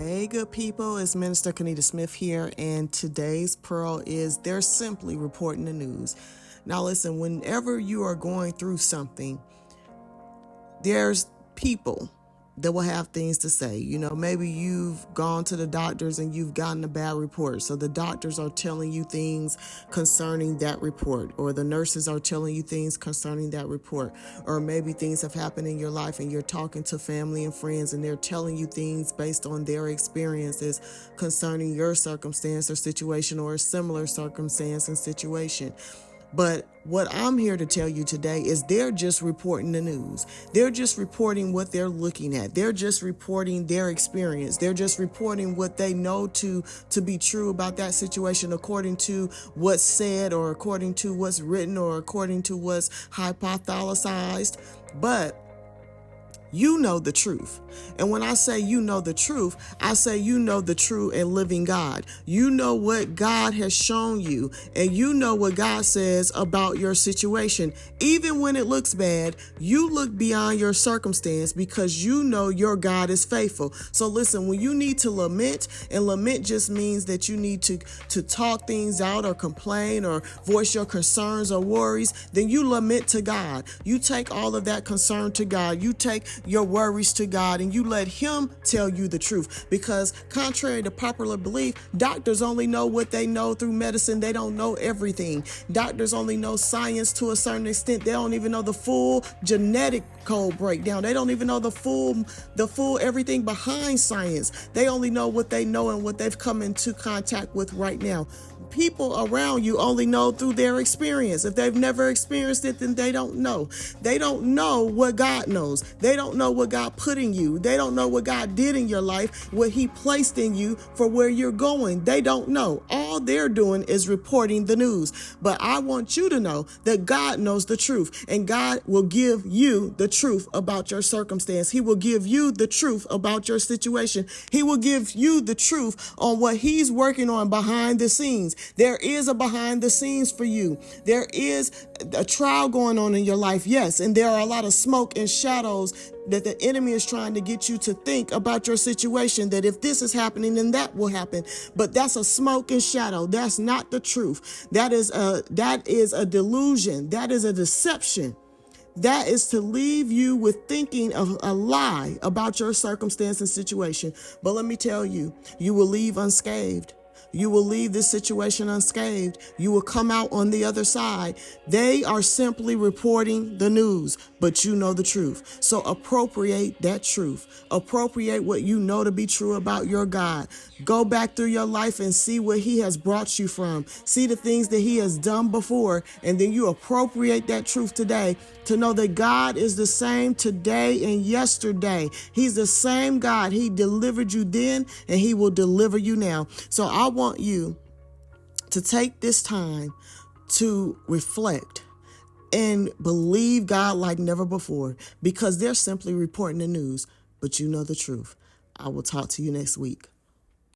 Hey, good people, it's Minister Kenita Smith here, and today's pearl is they're simply reporting the news. Now, listen, whenever you are going through something, there's people that will have things to say. Maybe you've gone to the doctors and you've gotten a bad report. So the doctors are telling you things concerning that report, or the nurses are telling you things concerning that report. Or maybe things have happened in your life and you're talking to family and friends and they're telling you things based on their experiences concerning your circumstance or situation, or a similar circumstance and situation. But what I'm here to tell you today is they're just reporting the news. They're just reporting what they're looking at. They're just reporting their experience. They're just reporting what they know to be true about that situation, according to what's said, or according to what's written, or according to what's hypothesized. But you know the truth. And when I say you know the truth, I say you know the true and living God. You know what God has shown you, and you know what God says about your situation. Even when it looks bad, you look beyond your circumstance because you know your God is faithful. So listen, when you need to lament, and lament just means that you need to talk things out or complain or voice your concerns or worries, then you lament to God. You take all of that concern to God. You take your worries to God, and you let Him tell you the truth. Because contrary to popular belief, doctors only know what they know through medicine. They don't know everything. Doctors only know science to a certain extent. They don't even know the full genetic code breakdown. They don't even know the full everything behind science. They only know what they know and what they've come into contact with right now. People around you only know through their experience. If they've never experienced it, then they don't know. They don't know what God knows. They don't know what God put in you. They don't know what God did in your life, what He placed in you for where you're going. They don't know. All they're doing is reporting the news. But I want you to know that God knows the truth, and God will give you the truth about your circumstance. He will give you the truth about your situation. He will give you the truth on what He's working on behind the scenes. There is a behind the scenes for you. There is a trial going on in your life, yes, and there are a lot of smoke and shadows that the enemy is trying to get you to think about your situation, that if this is happening, then that will happen. But that's a smoke and shadow. That's not the truth. That is a delusion. That is a deception. That is to leave you with thinking of a lie about your circumstance and situation. But let me tell you, you will leave unscathed. You will leave this situation unscathed. You will come out on the other side. They are simply reporting the news, but you know the truth. So appropriate that truth. Appropriate what you know to be true about your God. Go back through your life and see what He has brought you from. See the things that He has done before, and then you appropriate that truth today to know that God is the same today and yesterday. He's the same God. He delivered you then, and He will deliver you now. So I want you to take this time to reflect and believe God like never before, because they're simply reporting the news, but you know the truth. I will talk to you next week.